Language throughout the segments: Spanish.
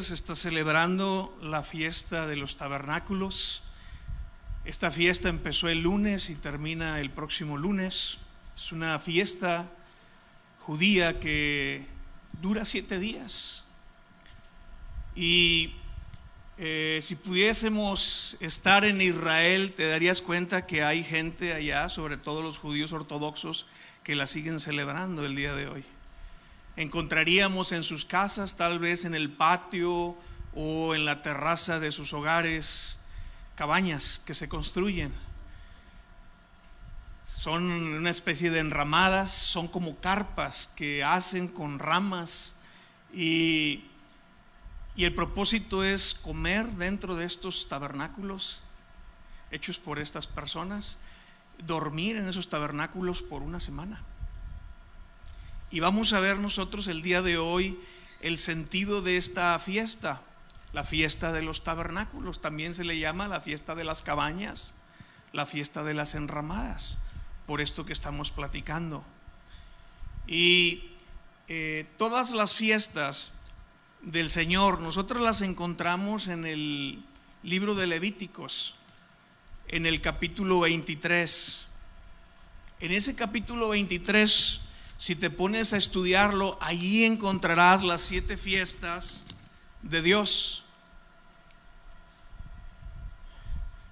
Israel se está celebrando la fiesta de los tabernáculos. Esta fiesta empezó el lunes y termina el próximo lunes. Es una fiesta judía que dura 7 días. Y si pudiésemos estar en Israel, te darías cuenta que hay gente allá, sobre todo los judíos ortodoxos, que la siguen celebrando el día de hoy. Encontraríamos en sus casas, tal vez en el patio o en la terraza de sus hogares, cabañas que se construyen. Son una especie de enramadas, son como carpas que hacen con ramas y el propósito es comer dentro de estos tabernáculos hechos por estas personas, dormir en esos tabernáculos por una semana. Y vamos a ver nosotros el día de hoy el sentido de esta fiesta, la fiesta de los tabernáculos. También se le llama la fiesta de las cabañas, la fiesta de las enramadas, por esto que estamos platicando. Y todas las fiestas del Señor nosotros las encontramos en el libro de Levíticos, en el capítulo 23. En ese capítulo 23, si te pones a estudiarlo, allí encontrarás las 7 fiestas de Dios,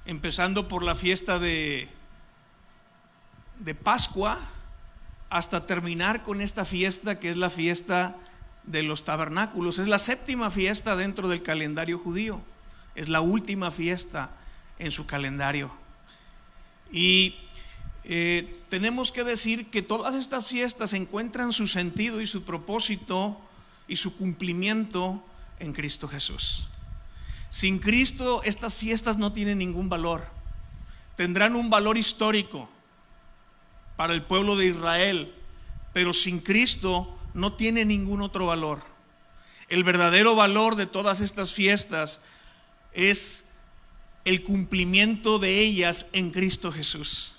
empezando por la fiesta de Pascua hasta terminar con esta fiesta que es la fiesta de los tabernáculos. Es la 7ª fiesta dentro del calendario judío, es la última fiesta en su calendario. Y tenemos que decir que todas estas fiestas encuentran su sentido y su propósito y su cumplimiento en Cristo Jesús. Sin Cristo estas fiestas no tienen ningún valor. Tendrán un valor histórico para el pueblo de Israel, pero sin Cristo no tiene ningún otro valor. El verdadero valor de todas estas fiestas es el cumplimiento de ellas en Cristo Jesús.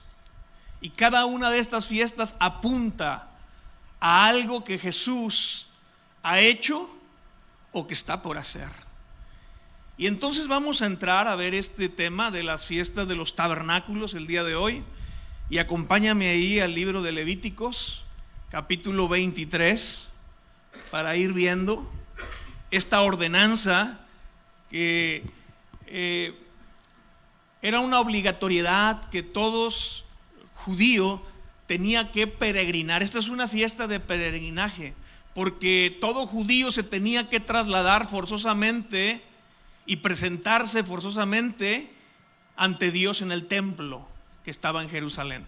Y cada una de estas fiestas apunta a algo que Jesús ha hecho o que está por hacer. Y entonces vamos a entrar a ver este tema de las fiestas de los tabernáculos el día de hoy. Y acompáñame ahí al libro de Levíticos, capítulo 23, para ir viendo esta ordenanza que era una obligatoriedad que todos judío tenía que peregrinar. Esta es una fiesta de peregrinaje, porque todo judío se tenía que trasladar forzosamente y presentarse forzosamente ante Dios en el templo que estaba en Jerusalén.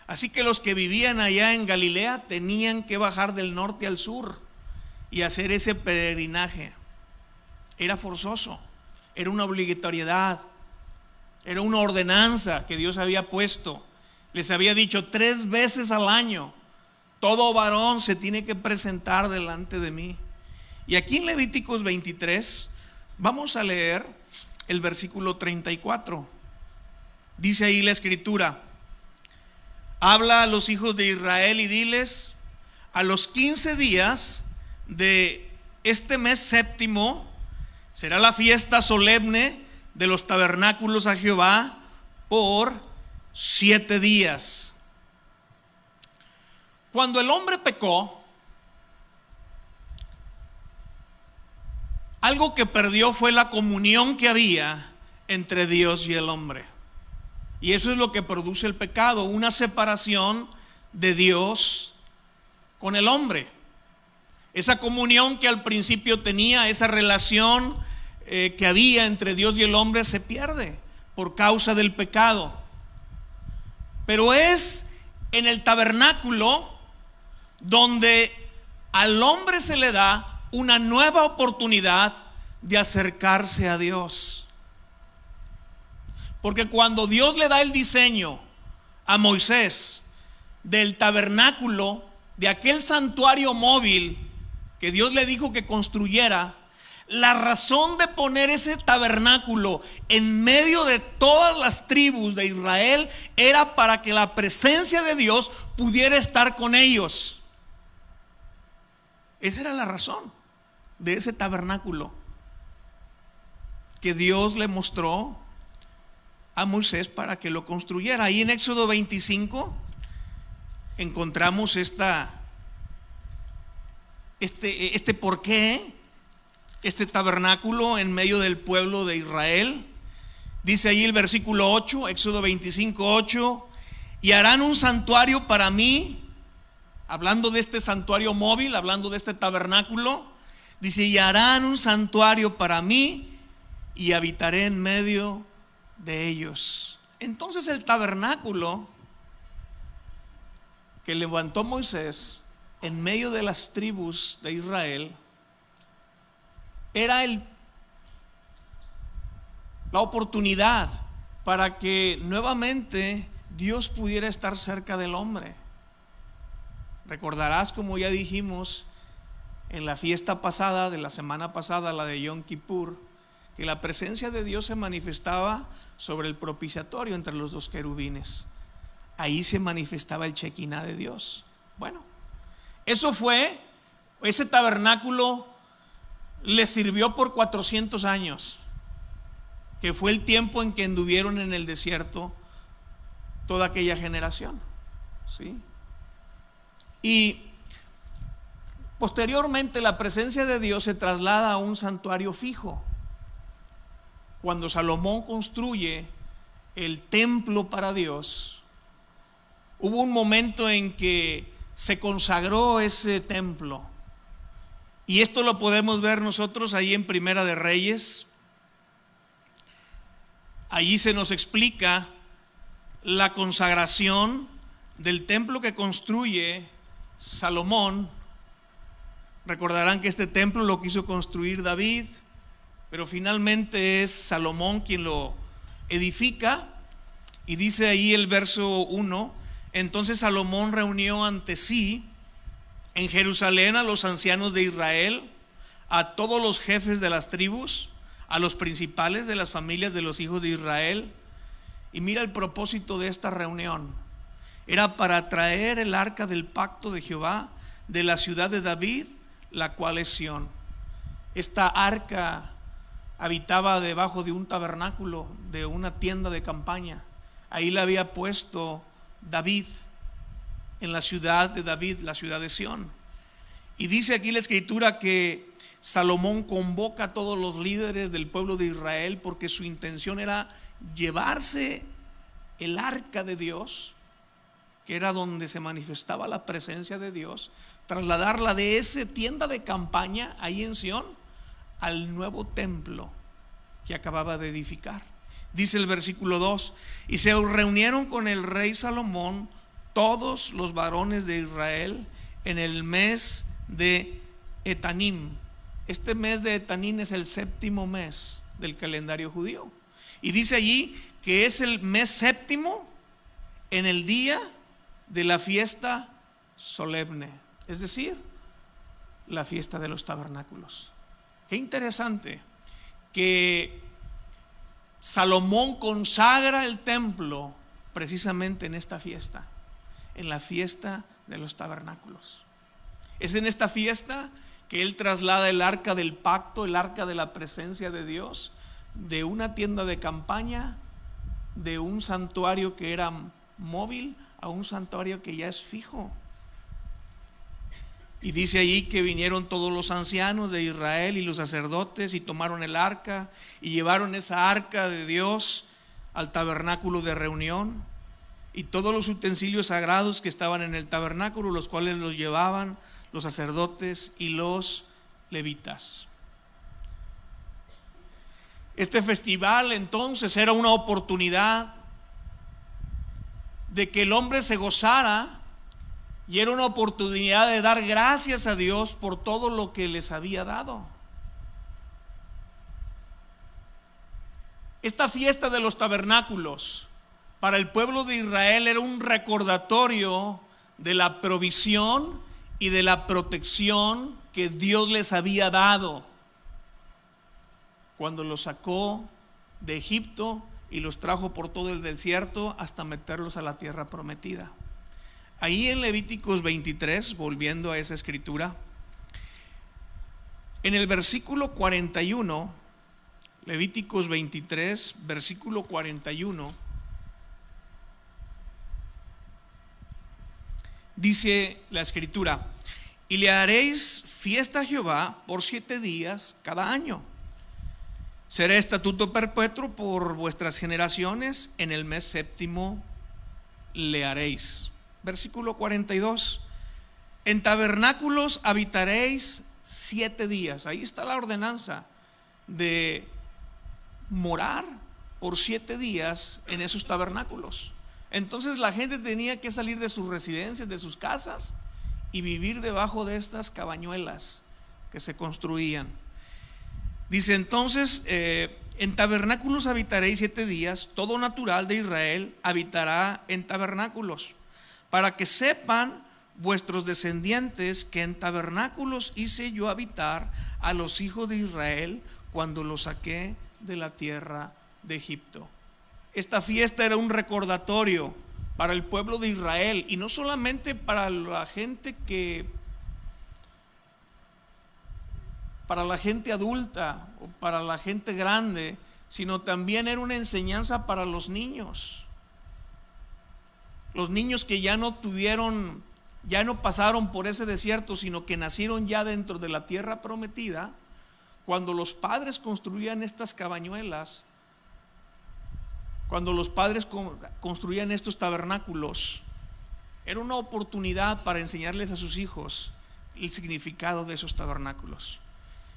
Así que los que vivían allá en Galilea tenían que bajar del norte al sur y hacer ese peregrinaje. Era forzoso, era una obligatoriedad, era una ordenanza que Dios había puesto. Les había dicho 3 veces al año: todo varón se tiene que presentar delante de mí. Y aquí en Levíticos 23 vamos a leer el versículo 34. Dice ahí la escritura: habla a los hijos de Israel y diles: a los 15 días de este mes 7º será la fiesta solemne de los tabernáculos a Jehová por 7 días. Cuando el hombre pecó, algo que perdió fue la comunión que había entre Dios y el hombre. Y eso es lo que produce el pecado, una separación de Dios con el hombre. Esa comunión que al principio tenía, esa relación que había entre Dios y el hombre se pierde por causa del pecado. Pero es en el tabernáculo donde al hombre se le da una nueva oportunidad de acercarse a Dios. Porque cuando Dios le da el diseño a Moisés del tabernáculo, de aquel santuario móvil que Dios le dijo que construyera, la razón de poner ese tabernáculo en medio de todas las tribus de Israel era para que la presencia de Dios pudiera estar con ellos. Esa era la razón de ese tabernáculo. que Dios le mostró a Moisés para que lo construyera. Ahí en Éxodo 25 encontramos este por qué este tabernáculo en medio del pueblo de Israel. Dice ahí el versículo 8, Éxodo 25, 8: y harán un santuario para mí. Hablando de este santuario móvil, hablando de este tabernáculo, dice: y harán un santuario para mí y habitaré en medio de ellos. Entonces el tabernáculo que levantó Moisés en medio de las tribus de Israel era la oportunidad para que nuevamente Dios pudiera estar cerca del hombre. Recordarás, como ya dijimos en la fiesta pasada, de la semana pasada, la de Yom Kippur, que la presencia de Dios se manifestaba sobre el propiciatorio entre los dos querubines. Ahí se manifestaba el Shekinah de Dios. Bueno, ese tabernáculo le sirvió por 400 años, que fue el tiempo en que anduvieron en el desierto toda aquella generación, ¿sí? Y posteriormente la presencia de Dios se traslada a un santuario fijo. Cuando Salomón construye el templo para Dios, hubo un momento en que se consagró ese templo. Y esto lo podemos ver nosotros ahí en Primera de Reyes. Allí se nos explica la consagración del templo que construye Salomón. Recordarán que este templo lo quiso construir David, pero finalmente es Salomón quien lo edifica. Y dice ahí el verso 1: entonces Salomón reunió ante sí en Jerusalén a los ancianos de Israel, a todos los jefes de las tribus, a los principales de las familias de los hijos de Israel. Y mira el propósito de esta reunión: era para traer el arca del pacto de Jehová de la ciudad de David, la cual es Sión. Esta arca habitaba debajo de un tabernáculo, de una tienda de campaña. Ahí la había puesto David, en la ciudad de David, la ciudad de Sión. Y dice aquí la escritura que Salomón convoca a todos los líderes del pueblo de Israel, porque su intención era llevarse el arca de Dios, que era donde se manifestaba la presencia de Dios, trasladarla de esa tienda de campaña ahí en Sión al nuevo templo que acababa de edificar. Dice el versículo 2: y se reunieron con el rey Salomón todos los varones de Israel en el mes de Etanim. Este mes de Etanim es el séptimo mes del calendario judío. Y dice allí que es el mes séptimo en el día de la fiesta solemne, es decir, la fiesta de los tabernáculos. Qué interesante que Salomón consagra el templo precisamente en esta fiesta, en la fiesta de los tabernáculos. Es en esta fiesta que él traslada el arca del pacto, el arca de la presencia de Dios, de una tienda de campaña, de un santuario que era móvil, a un santuario que ya es fijo. Y dice allí que vinieron todos los ancianos de Israel y los sacerdotes y tomaron el arca y llevaron esa arca de Dios al tabernáculo de reunión, y todos los utensilios sagrados que estaban en el tabernáculo, los cuales los llevaban los sacerdotes y los levitas. Este festival entonces era una oportunidad de que el hombre se gozara, y era una oportunidad de dar gracias a Dios por todo lo que les había dado. Esta fiesta de los tabernáculos para el pueblo de Israel era un recordatorio de la provisión y de la protección que Dios les había dado cuando los sacó de Egipto y los trajo por todo el desierto hasta meterlos a la tierra prometida. Ahí en Levíticos 23, volviendo a esa escritura, en el versículo 41, Levíticos 23, versículo 41. Dice la escritura: y le haréis fiesta a Jehová por 7 días cada año. Será estatuto perpetuo por vuestras generaciones, en el mes séptimo le haréis. Versículo 42. En tabernáculos habitaréis 7 días. Ahí está la ordenanza de morar por 7 días en esos tabernáculos. Entonces la gente tenía que salir de sus residencias, de sus casas, y vivir debajo de estas cabañuelas que se construían. Dice entonces, en tabernáculos habitaréis 7 días, todo natural de Israel habitará en tabernáculos, para que sepan vuestros descendientes que en tabernáculos hice yo habitar a los hijos de Israel cuando los saqué de la tierra de Egipto. Esta fiesta era un recordatorio para el pueblo de Israel, y no solamente para la gente adulta o para la gente grande, sino también era una enseñanza para los niños. Los niños que ya no pasaron por ese desierto, sino que nacieron ya dentro de la tierra prometida. Cuando los padres construían estas cabañuelas, cuando los padres construían estos tabernáculos, era una oportunidad para enseñarles a sus hijos el significado de esos tabernáculos.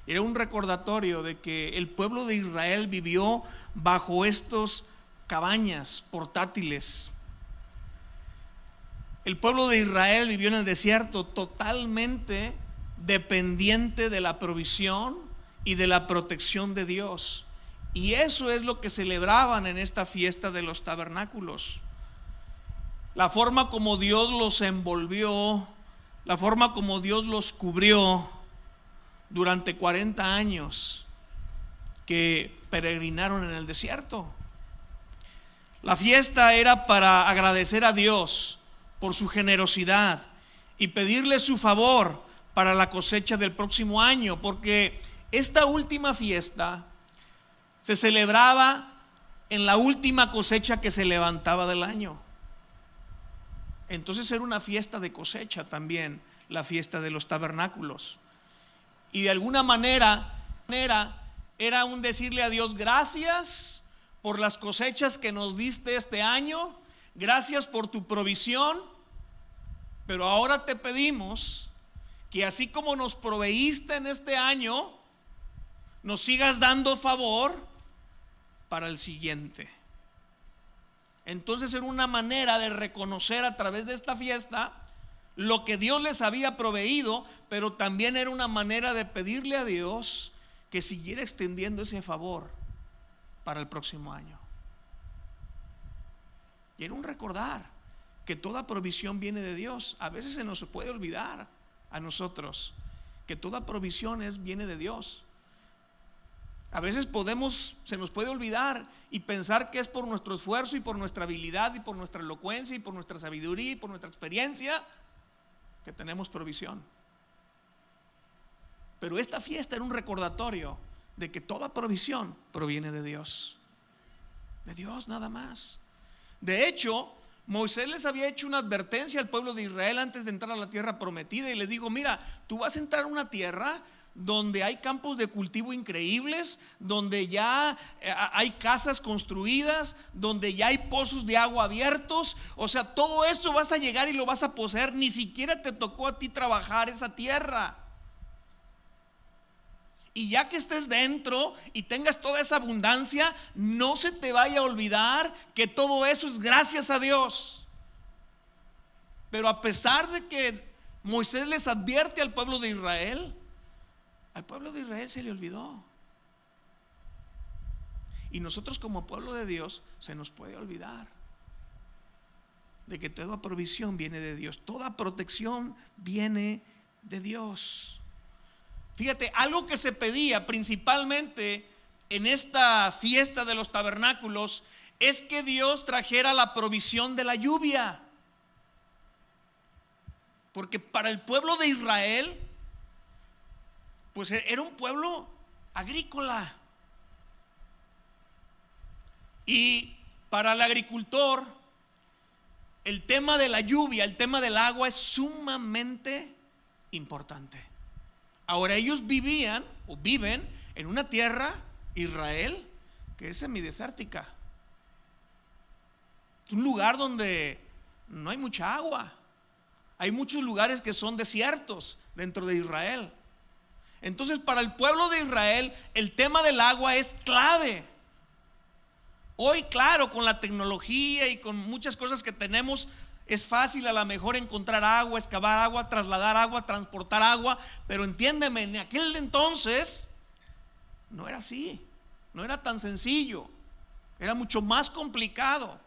Era un recordatorio de que el pueblo de Israel vivió bajo estos cabañas portátiles. El pueblo de Israel vivió en el desierto totalmente dependiente de la provisión y de la protección de Dios. Y eso es lo que celebraban en esta fiesta de los tabernáculos. La forma como Dios los envolvió, la forma como Dios los cubrió durante 40 años que peregrinaron en el desierto. La fiesta era para agradecer a Dios por su generosidad y pedirle su favor para la cosecha del próximo año, porque esta última fiesta se celebraba en la última cosecha que se levantaba del año. Entonces era una fiesta de cosecha también, la fiesta de los tabernáculos. Y de alguna manera era un decirle a Dios: gracias por las cosechas que nos diste este año, gracias por tu provisión, pero ahora te pedimos que así como nos proveíste en este año, nos sigas dando favor para el siguiente. Entonces era una manera de reconocer a través de esta fiesta lo que Dios les había proveído, pero también era una manera de pedirle a Dios que siguiera extendiendo ese favor para el próximo año. Y era un recordar que toda provisión viene de Dios. A veces se nos puede olvidar a nosotros que toda provisión viene de Dios. A veces se nos puede olvidar y pensar que es por nuestro esfuerzo y por nuestra habilidad y por nuestra elocuencia y por nuestra sabiduría y por nuestra experiencia que tenemos provisión. Pero esta fiesta era un recordatorio de que toda provisión proviene de Dios nada más. De hecho, Moisés les había hecho una advertencia al pueblo de Israel antes de entrar a la tierra prometida, y les dijo: mira, tú vas a entrar a una tierra donde hay campos de cultivo increíbles, donde ya hay casas construidas, donde ya hay pozos de agua abiertos. O sea, todo eso vas a llegar y lo vas a poseer. Ni siquiera te tocó a ti trabajar esa tierra. Y ya que estés dentro y tengas toda esa abundancia, no se te vaya a olvidar que todo eso es gracias a Dios. Pero a pesar de que Moisés les advierte al pueblo de Israel se le olvidó. Y nosotros como pueblo de Dios se nos puede olvidar de que toda provisión viene de Dios, toda protección viene de Dios. Fíjate, algo que se pedía principalmente en esta fiesta de los tabernáculos es que Dios trajera la provisión de la lluvia. Porque para el pueblo de Israel, pues era un pueblo agrícola. Y para el agricultor, el tema de la lluvia, el tema del agua es sumamente importante. Ahora, ellos vivían o viven en una tierra, Israel, que es semidesértica. Es un lugar donde no hay mucha agua. Hay muchos lugares que son desiertos dentro de Israel. Entonces, para el pueblo de Israel, el tema del agua es clave. Hoy, claro, con la tecnología y con muchas cosas que tenemos, es fácil a lo mejor encontrar agua, excavar agua, trasladar agua, transportar agua. Pero entiéndeme, en aquel entonces no era así. No era tan sencillo. Era mucho más complicado.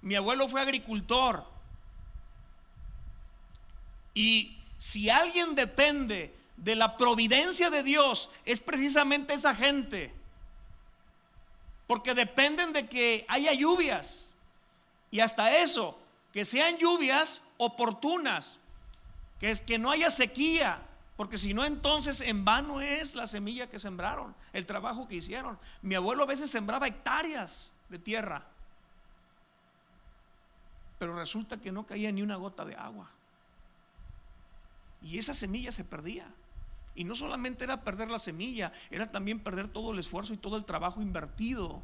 Mi abuelo fue agricultor. Y si alguien depende de la providencia de Dios, es precisamente esa gente. Porque dependen de que haya lluvias. Y hasta eso, que sean lluvias oportunas. Que no haya sequía. Porque si no, entonces en vano es la semilla que sembraron, el trabajo que hicieron. Mi abuelo a veces sembraba hectáreas de tierra, pero resulta que no caía ni una gota de agua. Y esa semilla se perdía. Y no solamente era perder la semilla, era también perder todo el esfuerzo y todo el trabajo invertido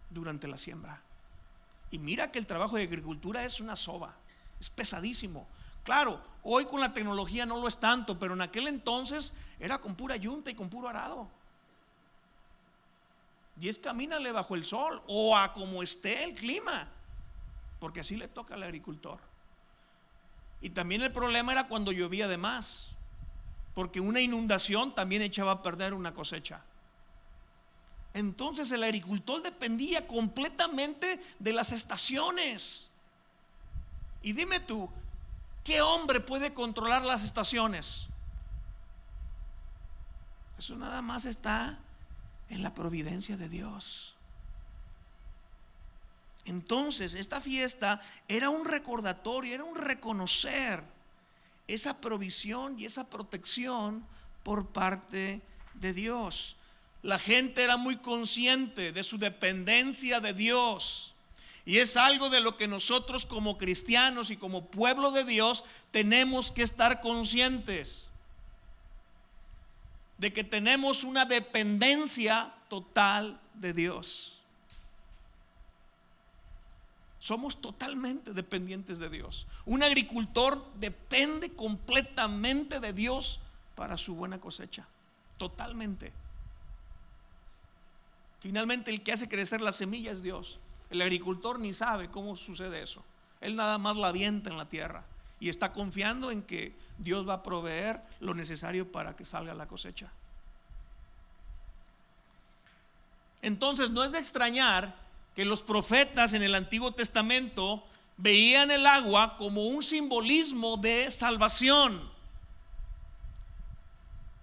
durante la siembra. Y mira que el trabajo de agricultura es una soba, es pesadísimo. Claro, hoy con la tecnología no lo es tanto, pero en aquel entonces era con pura yunta y con puro arado. Y es camínale bajo el sol o a como esté el clima, porque así le toca al agricultor. Y también el problema era cuando llovía de más, porque una inundación también echaba a perder una cosecha. Entonces el agricultor dependía completamente de las estaciones. Y dime tú, ¿qué hombre puede controlar las estaciones? Eso nada más está en la providencia de Dios. Entonces esta fiesta era un recordatorio, era un reconocer esa provisión y esa protección por parte de Dios. La gente era muy consciente de su dependencia de Dios. Y es algo de lo que nosotros como cristianos y como pueblo de Dios tenemos que estar conscientes. De que tenemos una dependencia total de Dios. Somos totalmente dependientes de Dios. Un agricultor depende completamente de Dios para su buena cosecha. Totalmente. Finalmente el que hace crecer la semilla es Dios. El agricultor ni sabe cómo sucede eso. Él nada más la avienta en la tierra y está confiando en que Dios va a proveer lo necesario para que salga la cosecha. Entonces no es de extrañar que los profetas en el Antiguo Testamento veían el agua como un simbolismo de salvación,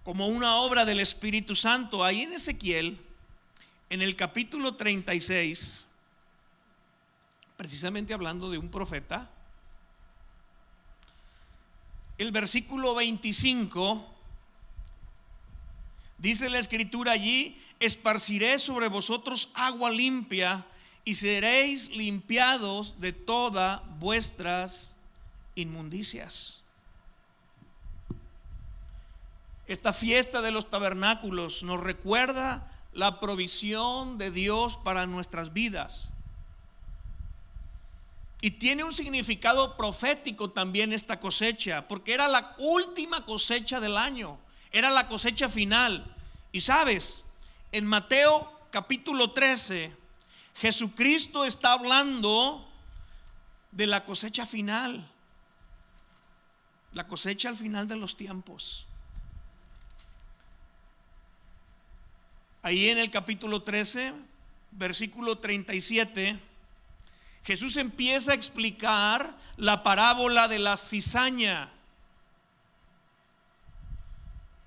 como una obra del Espíritu Santo. Ahí en Ezequiel, en el capítulo 36, precisamente hablando de un profeta, el versículo 25 dice la escritura allí: esparciré sobre vosotros agua limpia y seréis limpiados de todas vuestras inmundicias. Esta fiesta de los tabernáculos nos recuerda la provisión de Dios para nuestras vidas. Y tiene un significado profético también esta cosecha, porque era la última cosecha del año, era la cosecha final. Y sabes, en Mateo capítulo 13, Jesucristo está hablando de la cosecha final, la cosecha al final de los tiempos. Ahí en el capítulo 13, versículo 37, Jesús empieza a explicar la parábola de la cizaña.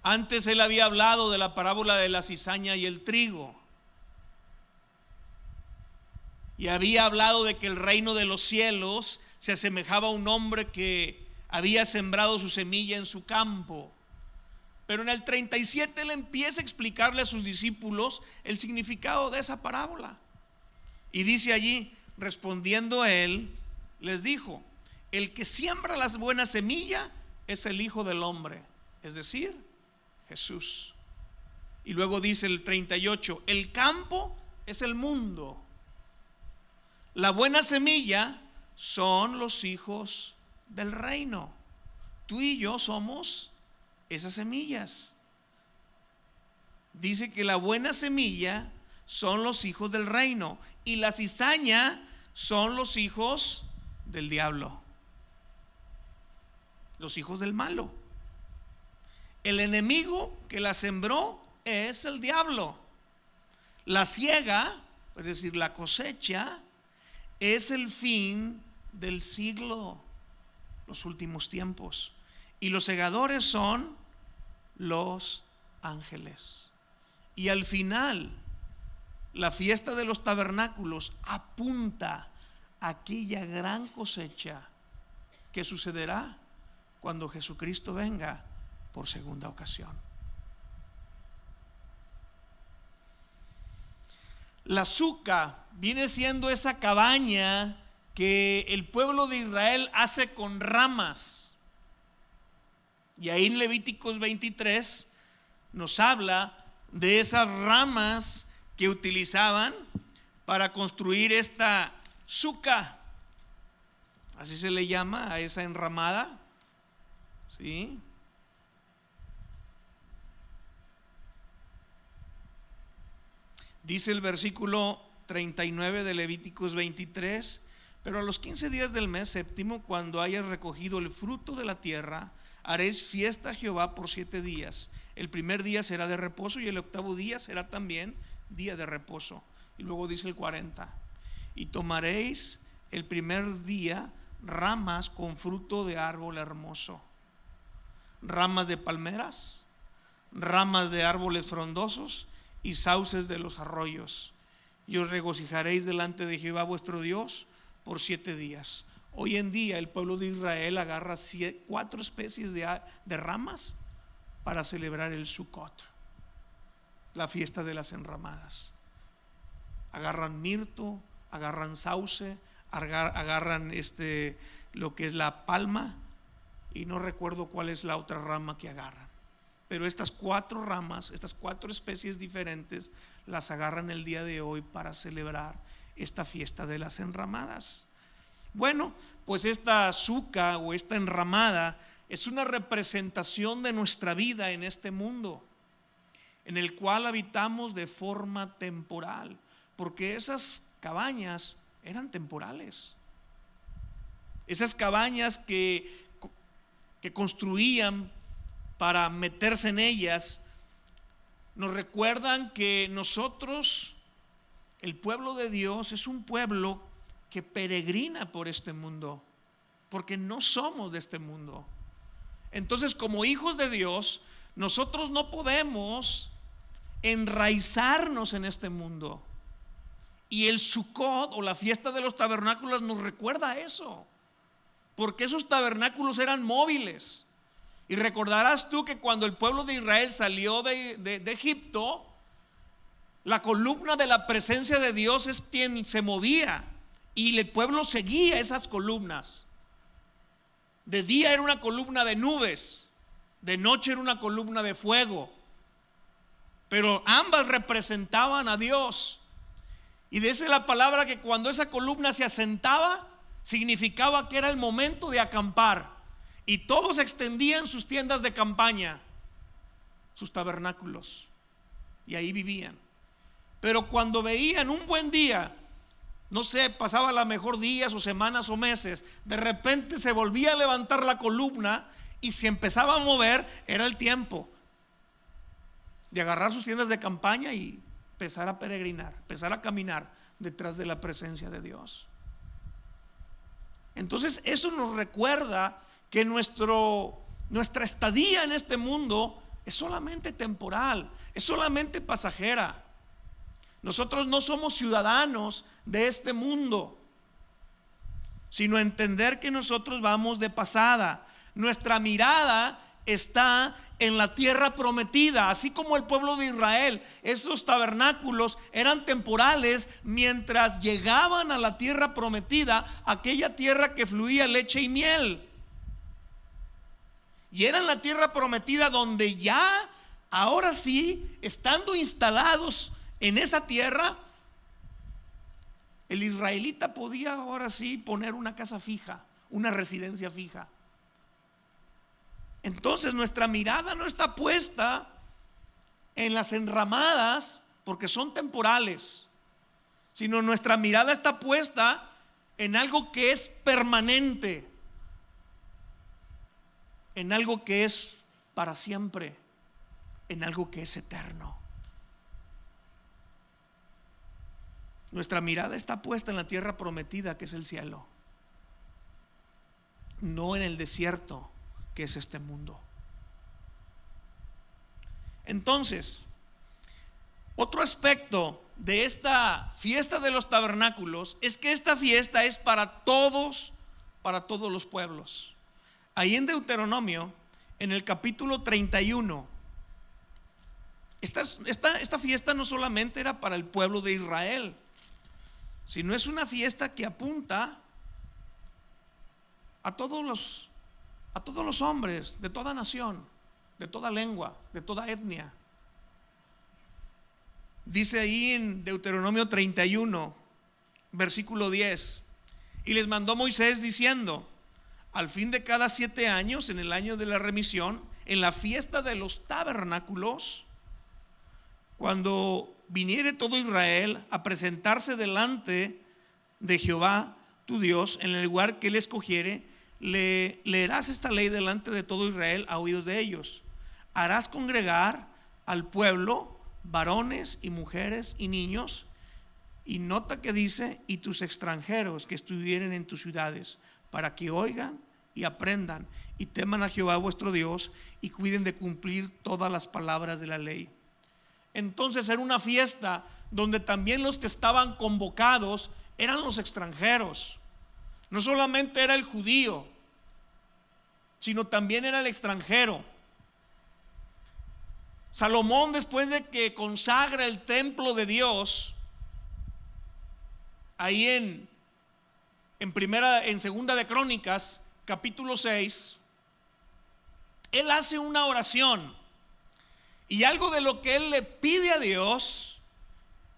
Antes él había hablado de la parábola de la cizaña y el trigo. Y había hablado de que el reino de los cielos se asemejaba a un hombre que había sembrado su semilla en su campo. Pero en el 37 él empieza a explicarle a sus discípulos el significado de esa parábola. Y dice allí, respondiendo él, les dijo: el que siembra las buenas semillas es el Hijo del Hombre, es decir, Jesús. Y luego dice el 38, el campo es el mundo. La buena semilla son los hijos del reino. Tú y yo somos esas semillas. Dice que la buena semilla son los hijos del reino y la cizaña son los hijos del diablo, los hijos del malo. El enemigo que la sembró es el diablo. La siega, es decir, la cosecha, es el fin del siglo, los últimos tiempos. Y los segadores son los ángeles. Y al final, la fiesta de los tabernáculos apunta a aquella gran cosecha que sucederá cuando Jesucristo venga por segunda ocasión. La suca viene siendo esa cabaña que el pueblo de Israel hace con ramas. Y ahí en Levíticos 23 nos habla de esas ramas que utilizaban para construir esta suca. Así se le llama a esa enramada. ¿Sí? Dice el versículo 39 de Levíticos 23: pero a los 15 días del mes séptimo, cuando hayas recogido el fruto de la tierra, haréis fiesta a Jehová por 7 días. El primer día será de reposo y el octavo día será también día de reposo. Y luego dice el 40: y tomaréis el primer día ramas con fruto de árbol hermoso, ramas de palmeras, ramas de árboles frondosos y sauces de los arroyos, y os regocijaréis delante de Jehová vuestro Dios por 7 días. Hoy en día el pueblo de Israel agarra 4 especies de ramas para celebrar el Sukkot, la fiesta de las enramadas. Agarran mirto, agarran sauce, agarran lo que es la palma, y no recuerdo cuál es la otra rama que agarran. Pero estas 4 ramas, estas 4 especies diferentes, las agarran el día de hoy para celebrar esta fiesta de las enramadas. Bueno, pues esta suca o esta enramada es una representación de nuestra vida en este mundo, en el cual habitamos de forma temporal, porque esas cabañas eran temporales. Esas cabañas que construían para meterse en ellas, nos recuerdan que nosotros, el pueblo de Dios, es un pueblo que peregrina por este mundo, porque no somos de este mundo. Entonces, como hijos de Dios, nosotros no podemos enraizarnos en este mundo. Y el Sukkot o la fiesta de los tabernáculos nos recuerda eso, porque esos tabernáculos eran móviles. Y recordarás tú que cuando el pueblo de Israel salió de Egipto, la columna de la presencia de Dios es quien se movía, y el pueblo seguía esas columnas. De día era una columna de nubes, de noche era una columna de fuego, pero ambas representaban a Dios. Y dice la palabra que cuando esa columna se asentaba, significaba que era el momento de acampar, y todos extendían sus tiendas de campaña, sus tabernáculos, y ahí vivían. Pero cuando veían un buen día, no sé, pasaba a lo mejor días o semanas o meses, de repente se volvía a levantar la columna y se empezaba a mover, era el tiempo de agarrar sus tiendas de campaña y empezar a peregrinar, empezar a caminar detrás de la presencia de Dios. Entonces eso nos recuerda que nuestra estadía en este mundo es solamente temporal, es solamente pasajera. Nosotros no somos ciudadanos de este mundo, sino entender que nosotros vamos de pasada. Nuestra mirada está en la tierra prometida, así como el pueblo de Israel. Esos tabernáculos eran temporales mientras llegaban a la tierra prometida, aquella tierra que fluía leche y miel. Y era en la tierra prometida donde ya, ahora sí, estando instalados en esa tierra, el israelita podía ahora sí poner una casa fija, una residencia fija. Entonces nuestra mirada no está puesta en las enramadas, porque son temporales, sino nuestra mirada está puesta en algo que es permanente, en algo que es para siempre, en algo que es eterno. Nuestra mirada está puesta en la tierra prometida, que es el cielo, no en el desierto, que es este mundo. Entonces, otro aspecto de esta fiesta de los tabernáculos es que esta fiesta es para todos los pueblos. Ahí en Deuteronomio, en el capítulo 31, esta fiesta no solamente era para el pueblo de Israel, sino es una fiesta que apunta a todos los hombres de toda nación, de toda lengua, de toda etnia. Dice ahí en Deuteronomio 31, versículo 10: y les mandó Moisés diciendo: al fin de cada 7 años, en el año de la remisión, en la fiesta de los tabernáculos, cuando viniere todo Israel a presentarse delante de Jehová tu Dios en el lugar que él escogiere, leerás esta ley delante de todo Israel a oídos de ellos. Harás congregar al pueblo, varones y mujeres y niños, y nota que dice: y tus extranjeros que estuvieren en tus ciudades, para que oigan y aprendan y teman a Jehová vuestro Dios y cuiden de cumplir todas las palabras de la ley. Entonces era una fiesta donde también los que estaban convocados eran los extranjeros. No solamente era el judío, sino también era el extranjero. Salomón, después de que consagra el templo de Dios, ahí en segunda de Crónicas, capítulo 6, él hace una oración. Y algo de lo que él le pide a Dios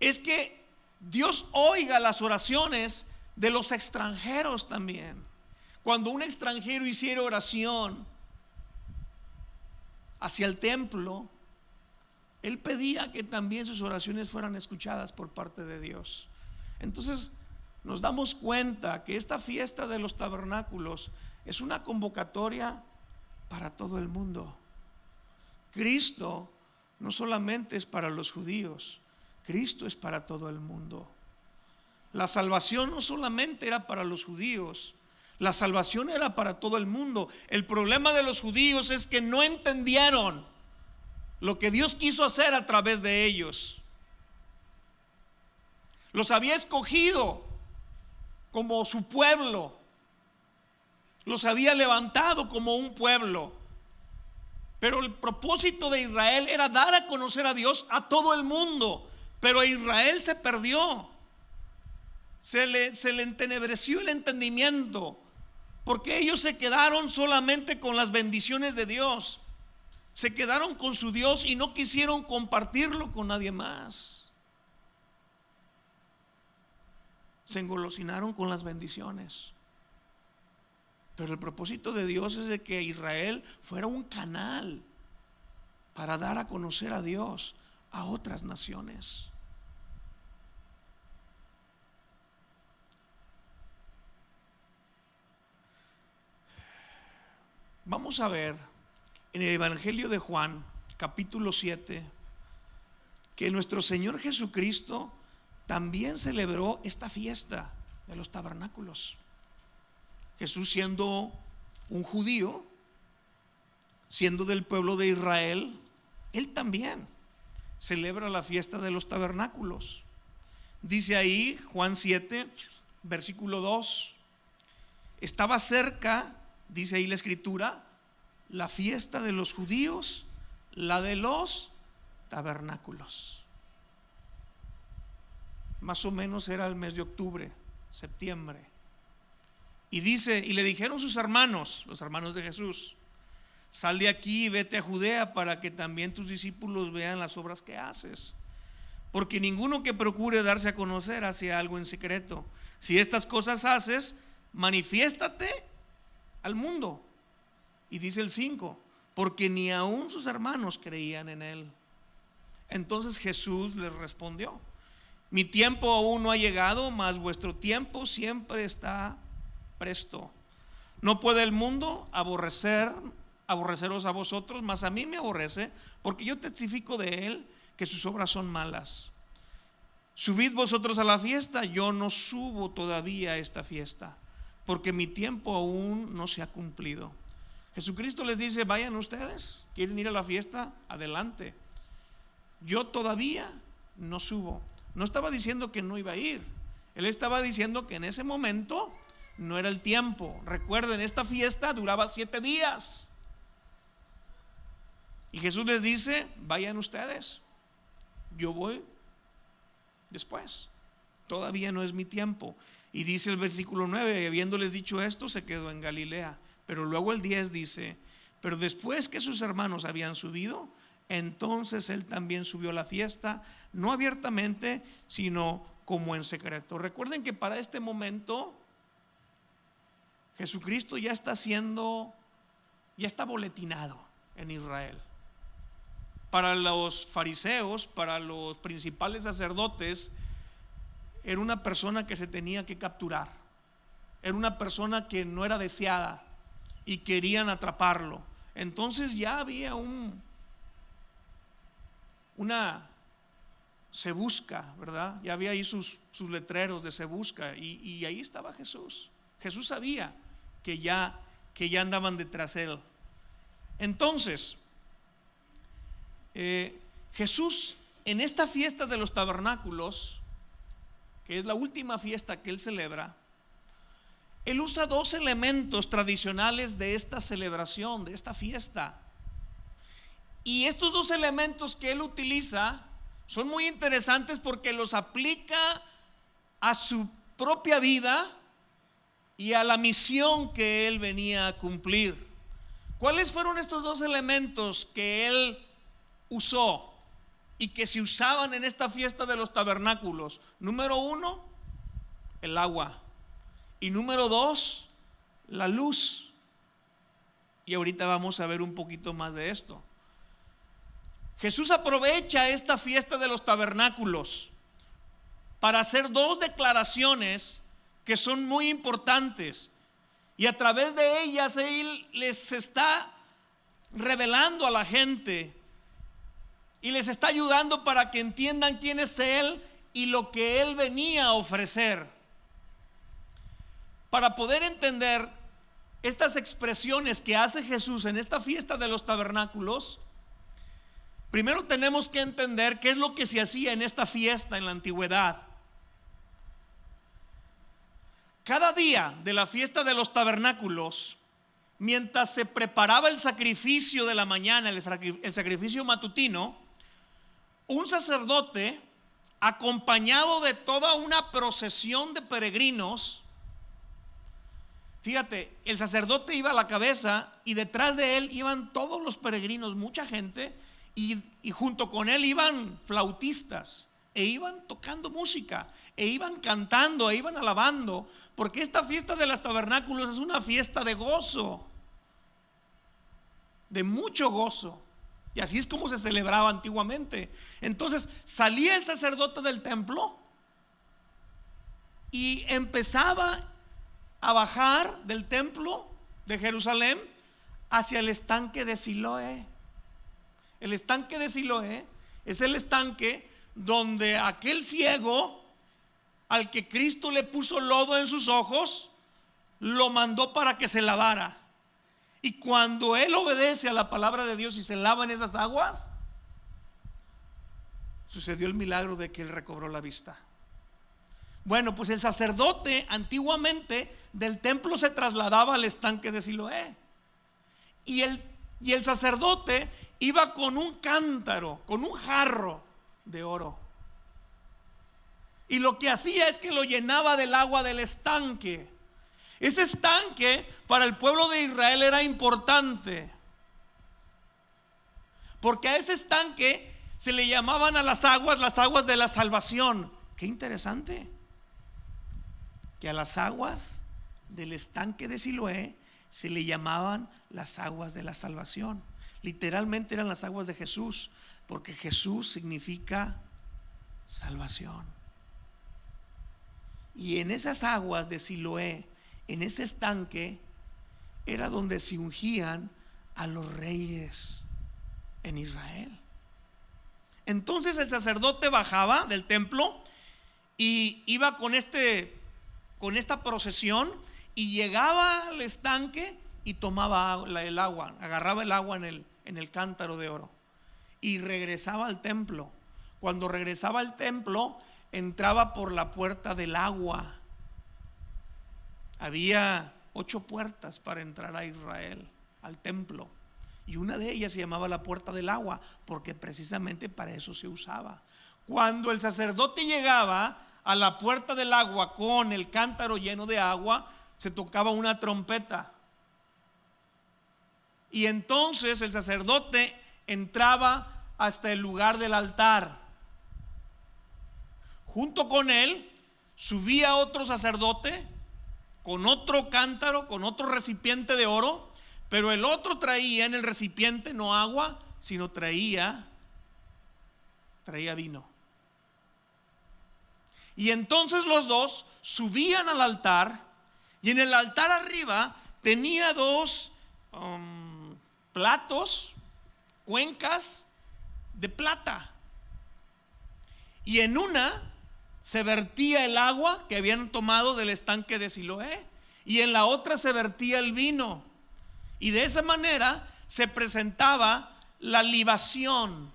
es que Dios oiga las oraciones de los extranjeros también. Cuando un extranjero hiciera oración hacia el templo, él pedía que también sus oraciones fueran escuchadas por parte de Dios. Entonces nos damos cuenta que esta fiesta de los tabernáculos es una convocatoria para todo el mundo. Cristo no solamente es para los judíos, Cristo es para todo el mundo. La salvación no solamente era para los judíos, la salvación era para todo el mundo. El problema de los judíos es que no entendieron lo que Dios quiso hacer a través de ellos. Los había escogido como su pueblo, los había levantado como un pueblo. Pero el propósito de Israel era dar a conocer a Dios a todo el mundo. Pero Israel se perdió, se le entenebreció el entendimiento, porque ellos se quedaron solamente con las bendiciones de Dios, se quedaron con su Dios y no quisieron compartirlo con nadie más. Se engolosinaron con las bendiciones. Pero el propósito de Dios es de que Israel fuera un canal para dar a conocer a Dios a otras naciones. Vamos a ver en el Evangelio de Juan, capítulo 7, que nuestro Señor Jesucristo también celebró esta fiesta de los tabernáculos. Jesús, siendo un judío, siendo del pueblo de Israel, él también celebra la fiesta de los tabernáculos. Dice ahí Juan 7, versículo 2: estaba cerca, dice ahí la escritura, la fiesta de los judíos la de los tabernáculos. Más o menos era el mes de octubre, septiembre. Y dice, y le dijeron sus hermanos, los hermanos de Jesús: sal de aquí y vete a Judea para que también tus discípulos vean las obras que haces. Porque ninguno que procure darse a conocer hace algo en secreto. Si estas cosas haces, manifiéstate al mundo. Y dice el 5, porque ni aun sus hermanos creían en él. Entonces Jesús les respondió: mi tiempo aún no ha llegado, mas vuestro tiempo siempre está presto. No puede el mundo aborreceros a vosotros, mas a mí me aborrece, porque yo testifico de él que sus obras son malas. Subid vosotros a la fiesta, yo no subo todavía a esta fiesta, porque mi tiempo aún no se ha cumplido. Jesucristo les dice: vayan ustedes, quieren ir a la fiesta, adelante. Yo todavía no subo. No estaba diciendo que no iba a ir, él estaba diciendo que en ese momento no era el tiempo. Recuerden, esta fiesta duraba 7 días. Y Jesús les dice: vayan ustedes, yo voy después, todavía no es mi tiempo. Y dice el versículo 9: y habiéndoles dicho esto, se quedó en Galilea. Pero luego el 10 dice: pero después que sus hermanos habían subido, entonces él también subió a la fiesta, no abiertamente, sino como en secreto. Recuerden que para este momento Jesucristo ya está boletinado en Israel. Para los fariseos, para los principales sacerdotes, era una persona que se tenía que capturar. Era una persona que no era deseada y querían atraparlo. Entonces ya había se busca, ¿verdad? Ya había ahí sus letreros de se busca, y ahí estaba Jesús. Jesús sabía que ya andaban detrás de él. Entonces Jesús, en esta fiesta de los tabernáculos, que es la última fiesta que él celebra, él usa 2 elementos tradicionales de esta celebración, de esta fiesta. Y estos 2 elementos que él utiliza son muy interesantes porque los aplica a su propia vida y a la misión que él venía a cumplir. ¿Cuáles fueron estos 2 elementos que él usó y que se usaban en esta fiesta de los tabernáculos? Número 1, el agua. Y número 2, la luz. Y ahorita vamos a ver un poquito más de esto. Jesús aprovecha esta fiesta de los tabernáculos para hacer 2 declaraciones que son muy importantes, y a través de ellas él les está revelando a la gente y les está ayudando para que entiendan quién es él y lo que él venía a ofrecer. Para poder entender estas expresiones que hace Jesús en esta fiesta de los tabernáculos, primero tenemos que entender qué es lo que se hacía en esta fiesta en la antigüedad. Cada día de la fiesta de los tabernáculos, mientras se preparaba el sacrificio de la mañana, el sacrificio matutino, un sacerdote, acompañado de toda una procesión de peregrinos, fíjate, el sacerdote iba a la cabeza y detrás de él iban todos los peregrinos, mucha gente, y junto con él iban flautistas, e iban tocando música, e iban cantando, e iban alabando, porque esta fiesta de los tabernáculos es una fiesta de gozo, de mucho gozo. Y así es como se celebraba antiguamente. Entonces salía el sacerdote del templo y empezaba a bajar del templo de Jerusalén hacia el estanque de Siloé. El estanque de Siloé es el estanque donde aquel ciego al que Cristo le puso lodo en sus ojos, lo mandó para que se lavara. Y cuando él obedece a la palabra de Dios y se lava en esas aguas, sucedió el milagro de que él recobró la vista. Bueno, pues el sacerdote antiguamente del templo se trasladaba al estanque de Siloé, y Y el sacerdote iba con un cántaro, con un jarro de oro. Y lo que hacía es que lo llenaba del agua del estanque. Ese estanque para el pueblo de Israel era importante, porque a ese estanque se le llamaban a las aguas de la salvación. Qué interesante, que a las aguas del estanque de Siloé se le llamaban las aguas de la salvación. Literalmente eran las aguas de Jesús, porque Jesús significa salvación. Y en esas aguas de Siloé, en ese estanque, era donde se ungían a los reyes en Israel. Entonces el sacerdote bajaba del templo y iba con esta procesión, y llegaba al estanque y tomaba el agua, agarraba el agua en el cántaro de oro y regresaba al templo. Cuando regresaba al templo, entraba por la puerta del agua. Había 8 puertas para entrar a Israel, al templo, y una de ellas se llamaba la puerta del agua, porque precisamente para eso se usaba. Cuando el sacerdote llegaba a la puerta del agua con el cántaro lleno de agua, se tocaba una trompeta, y entonces el sacerdote entraba hasta el lugar del altar. Junto con él subía otro sacerdote con otro cántaro, con otro recipiente de oro, pero el otro traía en el recipiente no agua, sino traía vino. Y entonces los dos subían al altar, y en el altar arriba tenía 2 platos, cuencas de plata, y en una se vertía el agua que habían tomado del estanque de Siloé, y en la otra se vertía el vino. Y de esa manera se presentaba la libación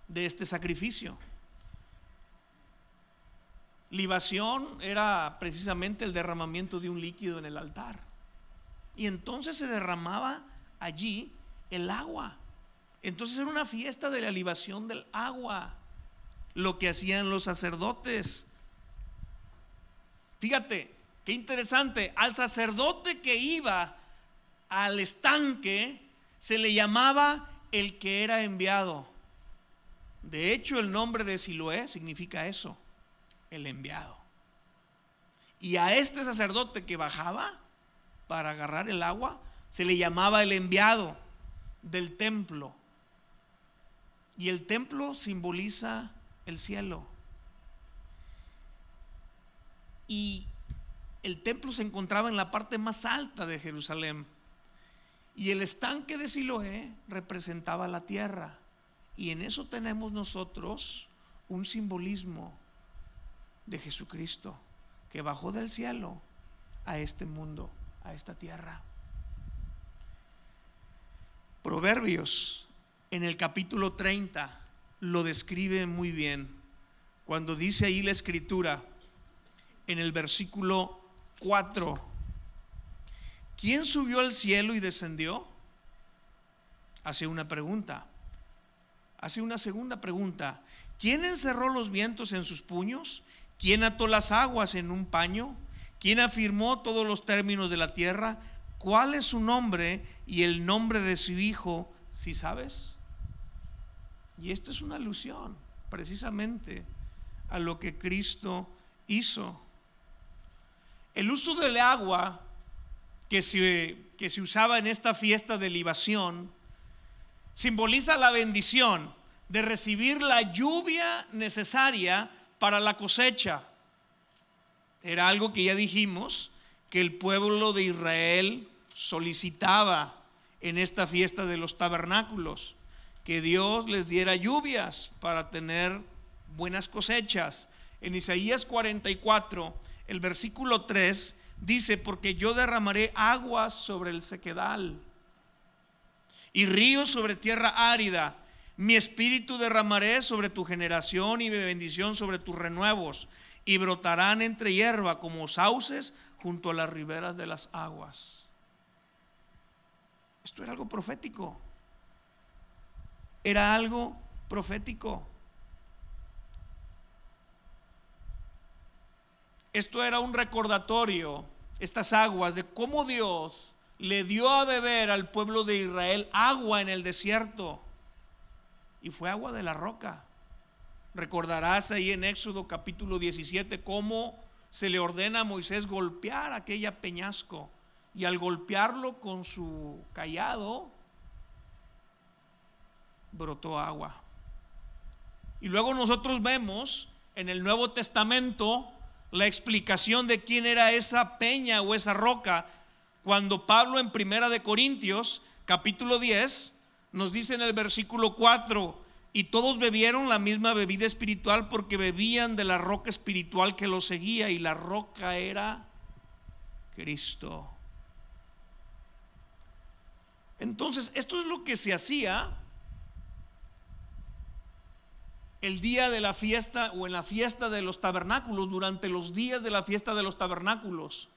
de este sacrificio. Libación era precisamente el derramamiento de un líquido en el altar, y entonces se derramaba allí el agua. Entonces era una fiesta de la libación del agua, lo que hacían los sacerdotes. Fíjate, qué interesante. Al sacerdote que iba al estanque se le llamaba el que era enviado. De hecho, el nombre de Siloé significa eso, el enviado. Y a este sacerdote que bajaba para agarrar el agua se le llamaba el enviado del templo. Y el templo simboliza el cielo. Y el templo se encontraba en la parte más alta de Jerusalén, y el estanque de Siloé representaba la tierra. Y en eso tenemos nosotros un simbolismo de Jesucristo, que bajó del cielo a este mundo, a esta tierra. Proverbios en el capítulo 30 lo describe muy bien, cuando dice ahí la escritura en el versículo 4: ¿quién subió al cielo y descendió? Hace una pregunta. Hace una segunda pregunta: ¿quién encerró los vientos en sus puños? ¿Quién ató las aguas en un paño? ¿Quién afirmó todos los términos de la tierra? ¿Cuál es su nombre y el nombre de su hijo, si sabes? Y esto es una alusión precisamente a lo que Cristo hizo. El uso del agua que se usaba en esta fiesta de libación simboliza la bendición de recibir la lluvia necesaria para la cosecha. Era algo que ya dijimos que el pueblo de Israel solicitaba en esta fiesta de los tabernáculos, que Dios les diera lluvias para tener buenas cosechas. En Isaías 44, el versículo 3 dice: porque yo derramaré aguas sobre el sequedal y ríos sobre tierra árida. Mi espíritu derramaré sobre tu generación y mi bendición sobre tus renuevos, y brotarán entre hierba como sauces junto a las riberas de las aguas. Esto era algo profético. Era algo profético. Esto era un recordatorio, estas aguas, de cómo Dios le dio a beber al pueblo de Israel agua en el desierto. Y fue agua de la roca. Recordarás ahí en Éxodo capítulo 17 cómo se le ordena a Moisés golpear aquella peñasco. Y al golpearlo con su cayado, brotó agua. Y luego nosotros vemos en el Nuevo Testamento la explicación de quién era esa peña o esa roca, cuando Pablo en Primera de Corintios capítulo 10 nos dice en el versículo 4: y todos bebieron la misma bebida espiritual, porque bebían de la roca espiritual que los seguía, y la roca era Cristo. Entonces, esto es lo que se hacía el día de la fiesta, o en la fiesta de los tabernáculos, durante los días de la fiesta de los tabernáculos.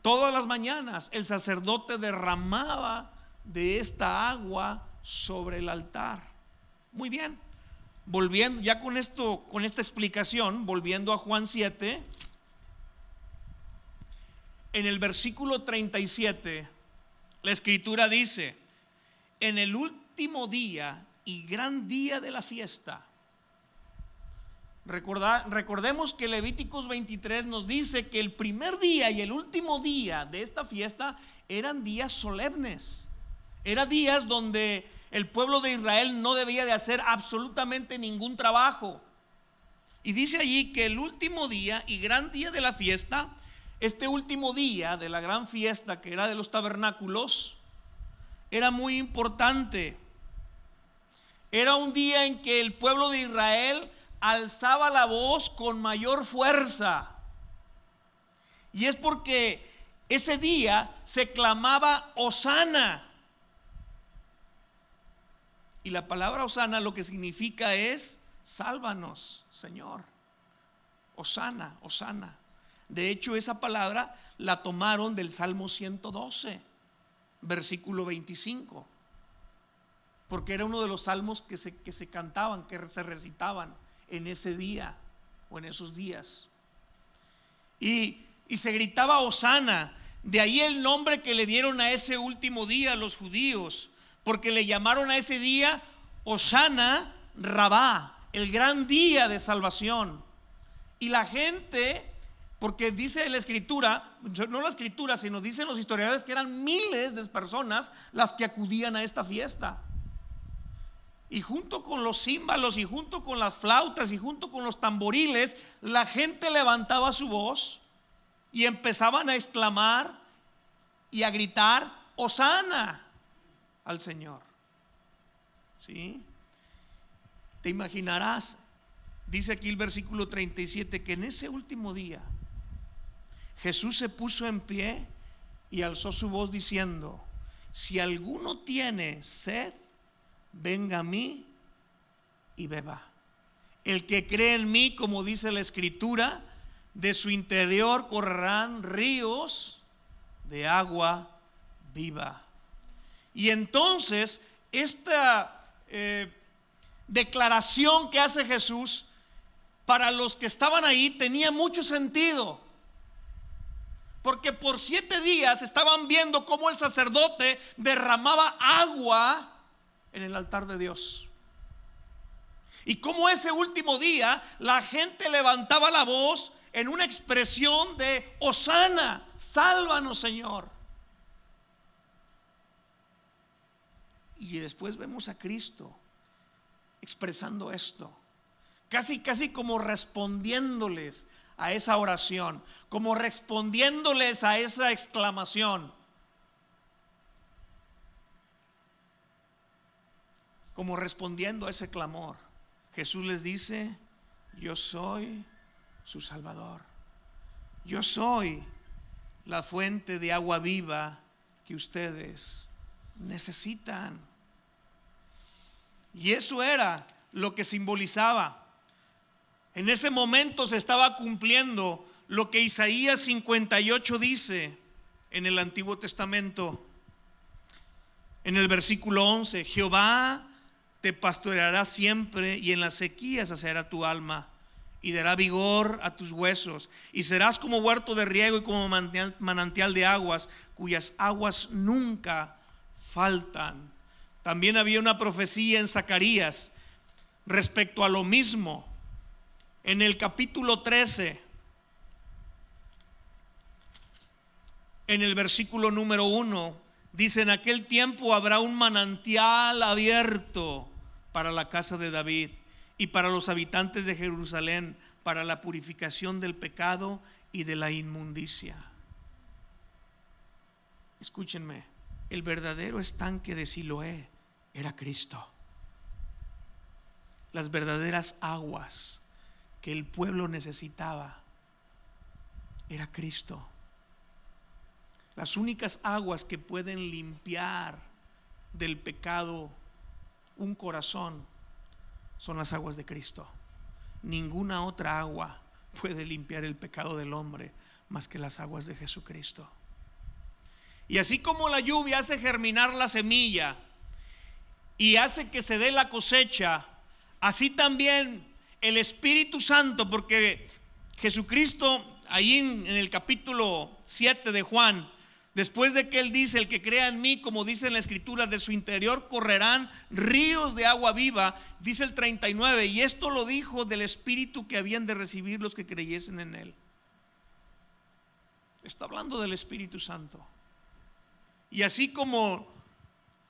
Todas las mañanas el sacerdote derramaba de esta agua sobre el altar. Muy bien, volviendo ya con esto, con esta explicación, volviendo a Juan 7, en el versículo 37, la escritura dice: en el último día y gran día de la fiesta. Recordemos que Levíticos 23 nos dice que el primer día y el último día de esta fiesta eran días solemnes. Eran días donde el pueblo de Israel no debía de hacer absolutamente ningún trabajo. Y dice allí que el último día y gran día de la fiesta, este último día de la gran fiesta, que era de los tabernáculos, era muy importante. Era un día en que el pueblo de Israel alzaba la voz con mayor fuerza. Y es porque ese día se clamaba Hosana. Y la palabra Hosana lo que significa es: sálvanos, Señor. Hosana, Hosana. De hecho, esa palabra la tomaron del Salmo 112, versículo 25, porque era uno de los salmos que se cantaban, que se recitaban en ese día o en esos días. Y se gritaba Hosana. De ahí el nombre que le dieron a ese último día los judíos, porque le llamaron a ese día Hosana Rabá, el gran día de salvación. Y la gente, porque dice la escritura, no la escritura, sino dicen los historiadores que eran miles de personas las que acudían a esta fiesta. Y junto con los címbalos, y junto con las flautas, y junto con los tamboriles, la gente levantaba su voz y empezaban a exclamar y a gritar Hosana al Señor. ¿Sí? Te imaginarás, dice aquí el versículo 37, que en ese último día Jesús se puso en pie y alzó su voz diciendo: si alguno tiene sed, venga a mí y beba. El que cree en mí, como dice la escritura, de su interior correrán ríos de agua viva. Y entonces esta declaración que hace Jesús para los que estaban ahí tenía mucho sentido, porque por 7 días estaban viendo cómo el sacerdote derramaba agua en el altar de Dios, y cómo ese último día la gente levantaba la voz en una expresión de Hosana, sálvanos, Señor. Y después vemos a Cristo expresando esto, casi como respondiéndoles a esa oración, como respondiéndoles a esa exclamación, como respondiendo a ese clamor. Jesús les dice: yo soy su Salvador, yo soy la fuente de agua viva que ustedes necesitan. Y eso era lo que simbolizaba. En ese momento se estaba cumpliendo lo que Isaías 58 dice en el Antiguo Testamento. En el versículo 11, Jehová te pastoreará siempre y en las sequías saciará tu alma y dará vigor a tus huesos, y serás como huerto de riego y como manantial de aguas, cuyas aguas nunca faltan. También había una profecía en Zacarías respecto a lo mismo. En el capítulo 13, en el versículo número 1, dice: en aquel tiempo habrá un manantial abierto para la casa de David y para los habitantes de Jerusalén, para la purificación del pecado y de la inmundicia. Escúchenme, el verdadero estanque de Siloé era Cristo. Las verdaderas aguas que el pueblo necesitaba era Cristo. Las únicas aguas que pueden limpiar del pecado un corazón son las aguas de Cristo. Ninguna otra agua puede limpiar el pecado del hombre más que las aguas de Jesucristo. Y así como la lluvia hace germinar la semilla y hace que se dé la cosecha, así también el Espíritu Santo, porque Jesucristo ahí en el capítulo 7 de Juan, después de que él dice: el que crea en mí, como dice en la escritura, de su interior correrán ríos de agua viva, dice el 39, y esto lo dijo del Espíritu que habían de recibir los que creyesen en él. Está hablando del Espíritu Santo. Y así como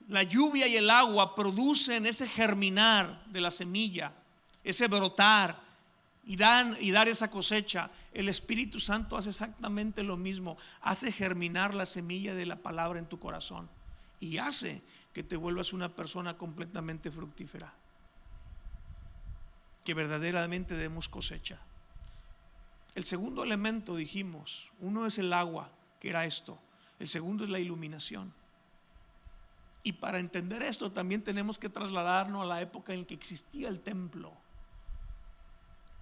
la lluvia y el agua producen ese germinar de la semilla, ese brotar y dar esa cosecha, el Espíritu Santo hace exactamente lo mismo. Hace germinar la semilla de la palabra en tu corazón y hace que te vuelvas una persona completamente fructífera, que verdaderamente demos cosecha. El segundo elemento, dijimos, uno es el agua, que era esto. El segundo es la iluminación. Y para entender esto también tenemos que trasladarnos a la época en que existía el templo.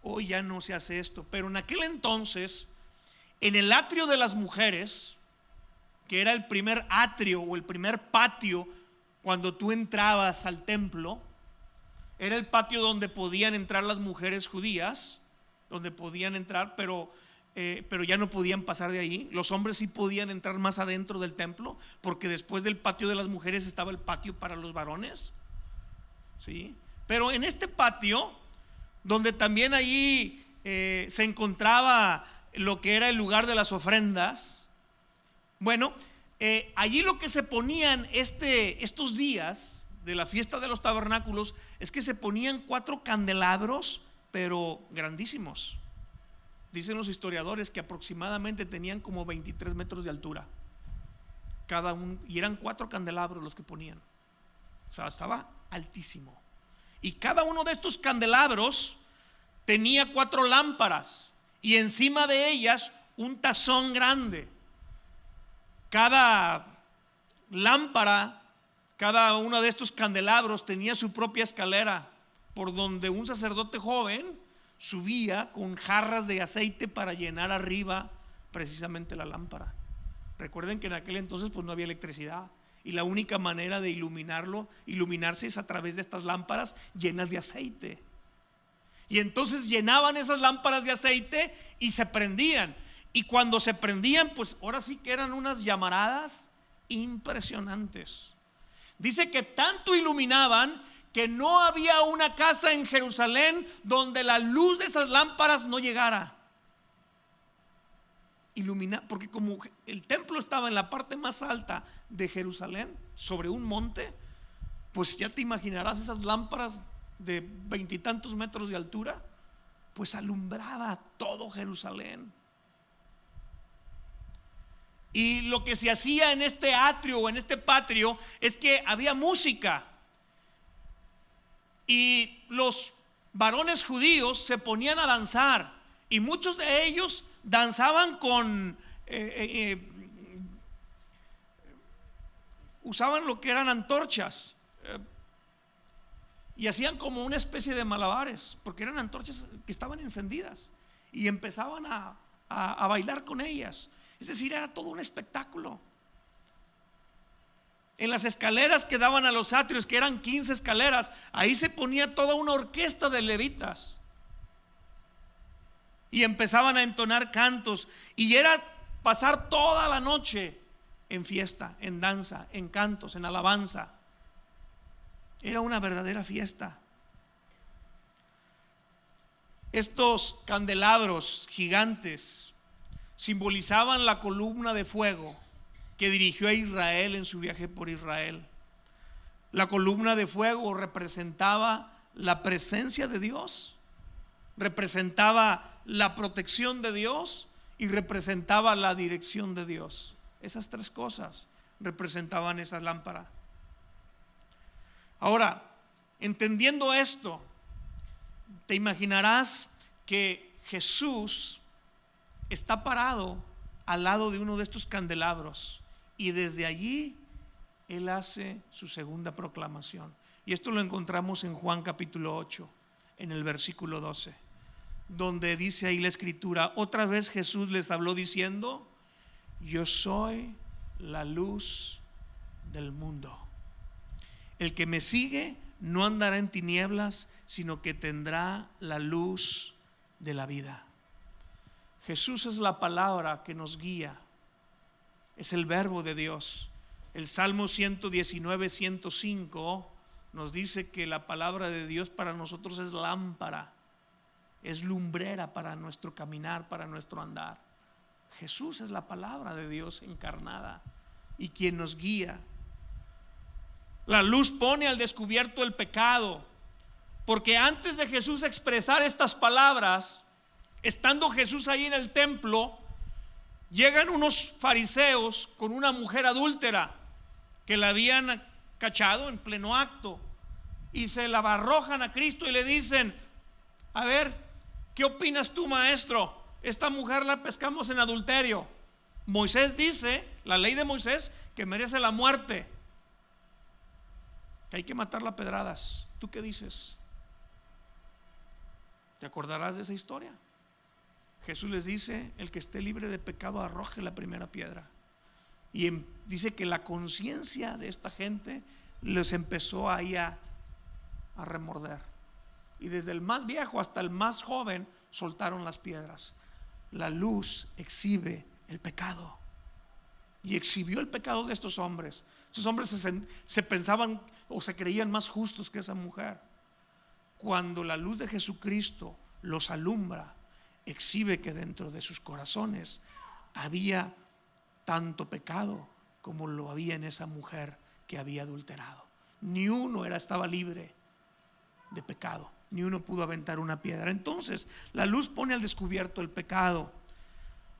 Hoy ya no se hace esto, pero en aquel entonces, en el atrio de las mujeres, que era el primer atrio o el primer patio cuando tú entrabas al templo, era el patio donde podían entrar las mujeres judías, donde podían entrar, pero ya no podían pasar de ahí. Los hombres sí podían entrar más adentro del templo, porque después del patio de las mujeres estaba el patio para los varones, ¿sí? Pero en este patio, donde también allí se encontraba lo que era el lugar de las ofrendas, bueno, allí lo que se ponían estos días de la fiesta de los tabernáculos es que se ponían 4 candelabros, pero grandísimos. Dicen los historiadores que aproximadamente tenían como 23 metros de altura cada uno, y eran 4 candelabros los que ponían. O sea, estaba altísimo. Y cada uno de estos candelabros tenía 4 lámparas y encima de ellas un tazón grande. Cada lámpara, cada uno de estos candelabros tenía su propia escalera por donde un sacerdote joven subía con jarras de aceite para llenar arriba precisamente la lámpara. Recuerden que en aquel entonces pues no había electricidad, y la única manera de iluminarse es a través de estas lámparas llenas de aceite. Y entonces llenaban esas lámparas de aceite y se prendían. Y cuando se prendían, pues ahora sí que eran unas llamaradas impresionantes. Dice que tanto iluminaban que no había una casa en Jerusalén donde la luz de esas lámparas no llegara. Porque como el templo estaba en la parte más alta de Jerusalén, sobre un monte, pues ya te imaginarás esas lámparas de 20 y tantos metros de altura, pues alumbraba todo Jerusalén. Y lo que se hacía en este atrio o en este patio es que había música, y los varones judíos se ponían a danzar, y muchos de ellos danzaban con usaban lo que eran antorchas, y hacían como una especie de malabares, porque eran antorchas que estaban encendidas, y empezaban a bailar con ellas. Es decir, era todo un espectáculo. En las escaleras que daban a los atrios, que eran 15 escaleras, ahí se ponía toda una orquesta de levitas. Y empezaban a entonar cantos. Y era pasar toda la noche en fiesta, en danza, en cantos, en alabanza. Era una verdadera fiesta. Estos candelabros gigantes simbolizaban la columna de fuego que dirigió a Israel en su viaje por Israel. La columna de fuego representaba la presencia de Dios, representaba la protección de Dios y representaba la dirección de Dios. Esas tres cosas representaban esa lámpara. Ahora, entendiendo esto, te imaginarás que Jesús está parado al lado de uno de estos candelabros y desde allí Él hace su segunda proclamación. Y esto lo encontramos en Juan capítulo 8, en el versículo 12, donde dice ahí la escritura: otra vez Jesús les habló diciendo: yo soy la luz del mundo. El que me sigue no andará en tinieblas, sino que tendrá la luz de la vida. Jesús es la palabra que nos guía, es el verbo de Dios. El Salmo 119, 105 nos dice que la palabra de Dios para nosotros es lámpara, es lumbrera para nuestro caminar, para nuestro andar. Jesús es la palabra de Dios encarnada y quien nos guía. La luz pone al descubierto el pecado, porque antes de Jesús expresar estas palabras, estando Jesús ahí en el templo, llegan unos fariseos con una mujer adúltera que la habían cachado en pleno acto y se la arrojan a Cristo y le dicen: a ver, ¿qué opinas tú, maestro? Esta mujer la pescamos en adulterio. Moisés dice, la ley de Moisés, que merece la muerte, que hay que matarla a pedradas. ¿Tú qué dices? ¿Te acordarás de esa historia? Jesús les dice: el que esté libre de pecado arroje la primera piedra. Y dice que la conciencia de esta gente les empezó ahí a remorder. Y desde el más viejo hasta el más joven soltaron las piedras. La luz exhibe el pecado. Y exhibió el pecado de estos hombres. Esos hombres se pensaban o se creían más justos que esa mujer. Cuando la luz de Jesucristo los alumbra, exhibe que dentro de sus corazones había tanto pecado como lo había en esa mujer que había adulterado. Ni uno estaba libre de pecado, ni uno pudo aventar una piedra. Entonces la luz pone al descubierto el pecado.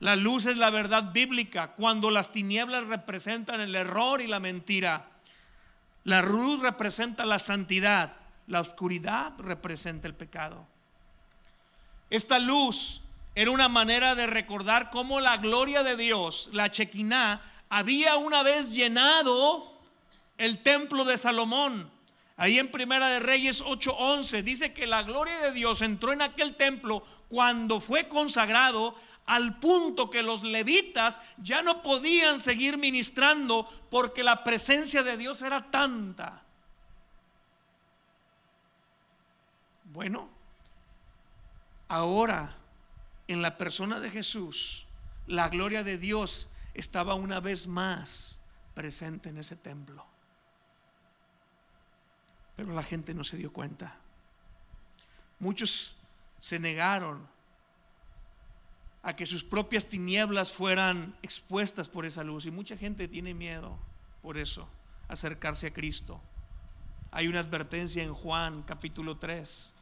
La luz es la verdad bíblica. Cuando las tinieblas representan el error y la mentira, la luz representa la santidad, la oscuridad representa el pecado. Esta luz era una manera de recordar cómo la gloria de Dios, la Chequiná, había una vez llenado el templo de Salomón. Ahí en Primera de Reyes 8:11 dice que la gloria de Dios entró en aquel templo cuando fue consagrado, al punto que los levitas ya no podían seguir ministrando porque la presencia de Dios era tanta. Bueno, ahora en la persona de Jesús, la gloria de Dios estaba una vez más presente en ese templo. Pero la gente no se dio cuenta. Muchos se negaron a que sus propias tinieblas fueran expuestas por esa luz, y mucha gente tiene miedo por eso acercarse a Cristo. Hay una advertencia en Juan capítulo 3,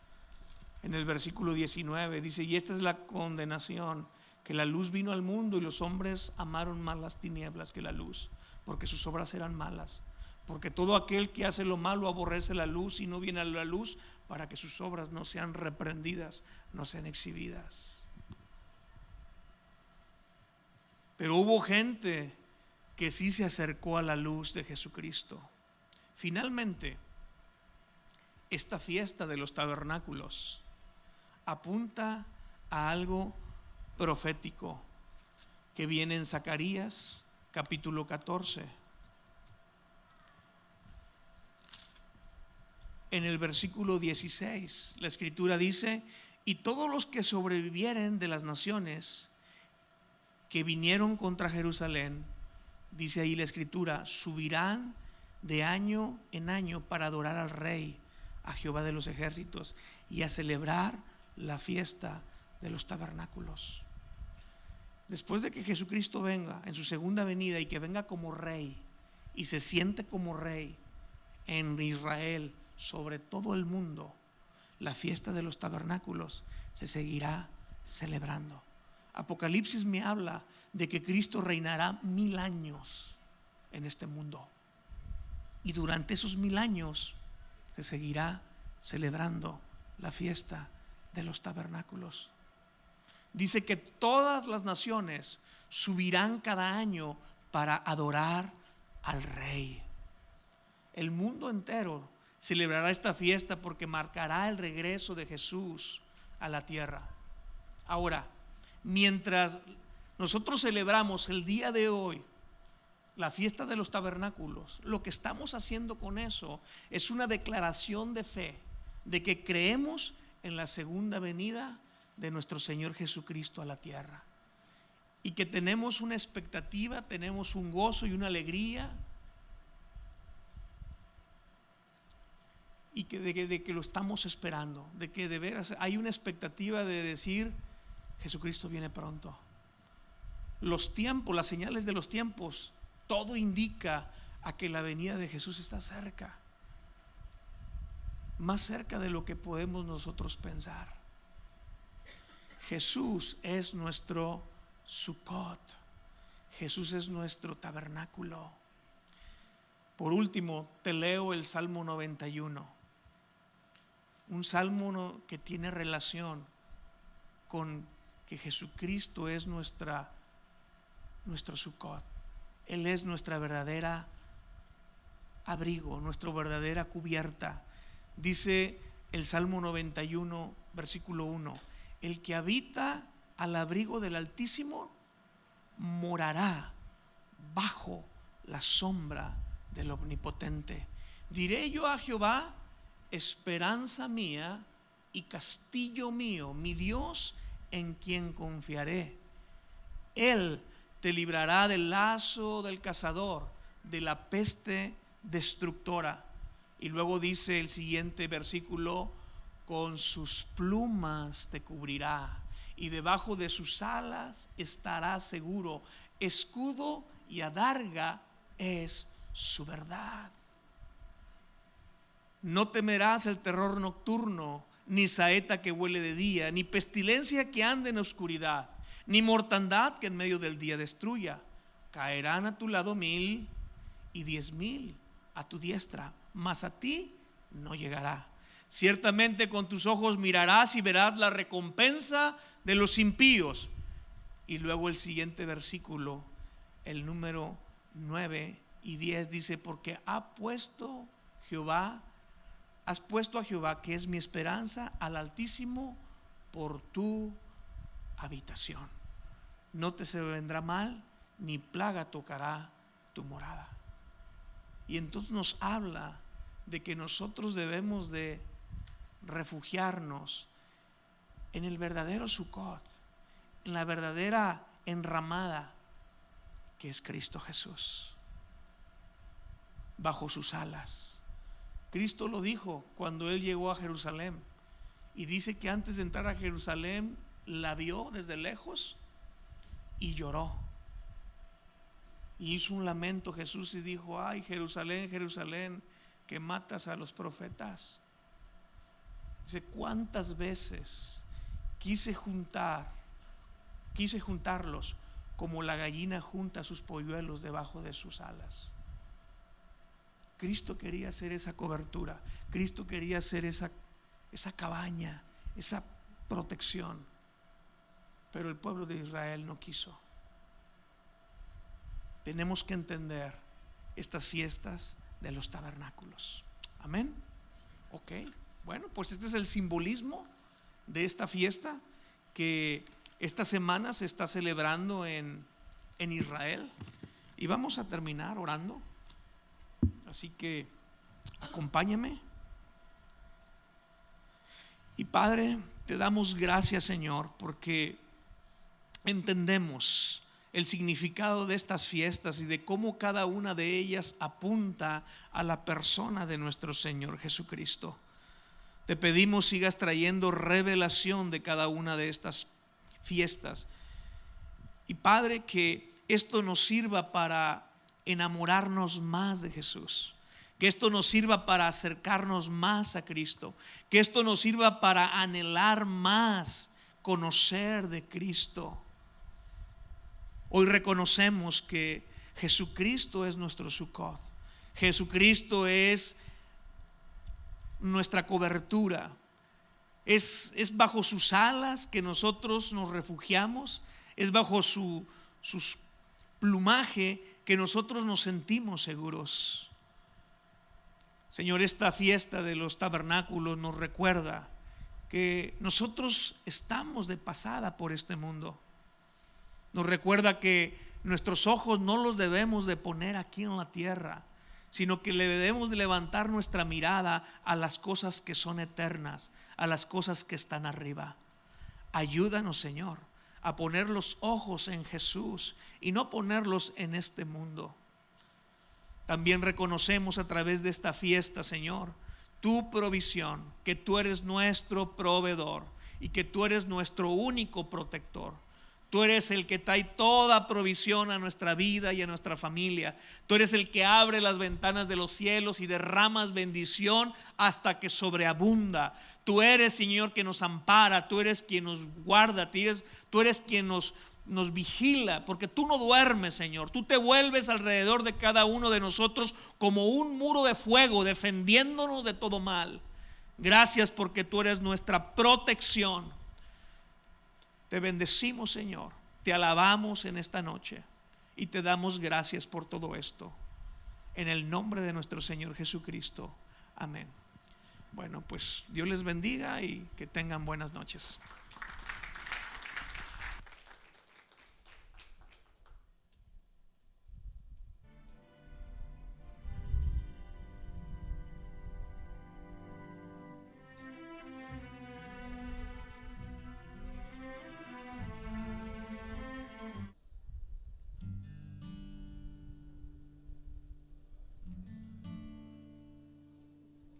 en el versículo 19, dice: y esta es la condenación, que la luz vino al mundo y los hombres amaron más las tinieblas que la luz, porque sus obras eran malas. Porque todo aquel que hace lo malo aborrece la luz y no viene a la luz, para que sus obras no sean reprendidas, no sean exhibidas. Pero hubo gente que sí se acercó a la luz de Jesucristo. Finalmente, esta fiesta de los tabernáculos apunta a algo profético que viene en Zacarías capítulo 14. en el versículo 16. La escritura dice: y todos los que sobrevivieren de las naciones que vinieron contra Jerusalén, dice ahí la escritura, subirán de año en año para adorar al Rey, a Jehová de los ejércitos, y a celebrar la fiesta de los tabernáculos. Después de que Jesucristo venga en su segunda venida y que venga como Rey y se siente como Rey en Israel sobre todo el mundo, la fiesta de los tabernáculos se seguirá celebrando. Apocalipsis me habla de que Cristo reinará 1000 años en este mundo, y durante esos 1000 años se seguirá celebrando la fiesta de los tabernáculos. Dice que todas las naciones subirán cada año para adorar al Rey. El mundo entero celebrará esta fiesta porque marcará el regreso de Jesús a la tierra. Ahora, mientras nosotros celebramos el día de hoy la fiesta de los tabernáculos, lo que estamos haciendo con eso es una declaración de fe de que creemos en la segunda venida de nuestro Señor Jesucristo a la tierra, y que tenemos una expectativa, tenemos un gozo y una alegría, y que de que lo estamos esperando, de que de veras hay una expectativa de decir: Jesucristo viene pronto. Los tiempos, las señales de los tiempos, todo indica a que la venida de Jesús está cerca, más cerca de lo que podemos nosotros pensar. Jesús es nuestro Sukkot, Jesús es nuestro tabernáculo. Por último, te leo el Salmo 91, un salmo que tiene relación con que Jesucristo es nuestro Sukkot. Él es nuestra verdadera abrigo, nuestra verdadera cubierta. Dice el Salmo 91, versículo 1: el que habita al abrigo del Altísimo morará bajo la sombra del Omnipotente. Diré yo a Jehová: esperanza mía y castillo mío, mi Dios en quien confiaré. Él te librará del lazo del cazador, de la peste destructora. Y luego dice el siguiente versículo: con sus plumas te cubrirá, y debajo de sus alas estará seguro. Escudo y adarga es su verdad. No temerás el terror nocturno, ni saeta que huele de día, ni pestilencia que ande en oscuridad, ni mortandad que en medio del día destruya. Caerán a tu lado 1000 y 10,000 a tu diestra, mas a ti no llegará. Ciertamente con tus ojos mirarás y verás la recompensa de los impíos. Y luego el siguiente versículo, el número 9 y 10, dice: porque has puesto a Jehová, que es mi esperanza, al Altísimo por tu habitación. No te sobrevendrá mal, ni plaga tocará tu morada. Y entonces nos habla de que nosotros debemos de refugiarnos en el verdadero Sukkot, en la verdadera enramada que es Cristo Jesús, bajo sus alas. Cristo lo dijo cuando Él llegó a Jerusalén, y dice que antes de entrar a Jerusalén la vio desde lejos y lloró, y hizo un lamento Jesús y dijo: ay, Jerusalén, Jerusalén, que matas a los profetas. Dice: cuántas veces quise juntarlos como la gallina junta sus polluelos debajo de sus alas. Cristo quería hacer esa cobertura, Cristo quería hacer esa cabaña, esa protección, pero el pueblo de Israel no quiso. Tenemos que entender estas fiestas de los tabernáculos. Amén. Ok, bueno, pues este es el simbolismo de esta fiesta que esta semana se está celebrando en Israel, y vamos a terminar orando. Así que acompáñame Y Padre, te damos gracias, Señor, porque entendemos el significado de estas fiestas y de cómo cada una de ellas apunta a la persona de nuestro Señor Jesucristo. Te pedimos sigas trayendo revelación de cada una de estas fiestas. Y Padre, que esto nos sirva para enamorarnos más de Jesús. Que esto nos sirva para acercarnos más a Cristo. Que esto nos sirva para anhelar más conocer de Cristo. Hoy reconocemos que Jesucristo es nuestro Sukkot. Jesucristo es nuestra cobertura. Es bajo sus alas que nosotros nos refugiamos. Es bajo sus plumaje que nosotros nos sentimos seguros. Señor, esta fiesta de los tabernáculos nos recuerda que nosotros estamos de pasada por este mundo. Nos recuerda que nuestros ojos no los debemos de poner aquí en la tierra, sino que le debemos de levantar nuestra mirada a las cosas que son eternas, a las cosas que están arriba. Ayúdanos, Señor, a poner los ojos en Jesús y no ponerlos en este mundo. También reconocemos a través de esta fiesta, Señor, tu provisión, que tú eres nuestro proveedor y que tú eres nuestro único protector. Tú eres el que trae toda provisión a nuestra vida y a nuestra familia. Tú eres el que abre las ventanas de los cielos y derramas bendición hasta que sobreabunda. Tú eres, Señor, que nos ampara. Tú eres quien nos guarda. Tú eres quien nos vigila, porque tú no duermes, Señor. Tú te vuelves alrededor de cada uno de nosotros como un muro de fuego, defendiéndonos de todo mal. Gracias porque tú eres nuestra protección. Te bendecimos, Señor, te alabamos en esta noche y te damos gracias por todo esto. En el nombre de nuestro Señor Jesucristo. Amén. Bueno, pues Dios les bendiga y que tengan buenas noches.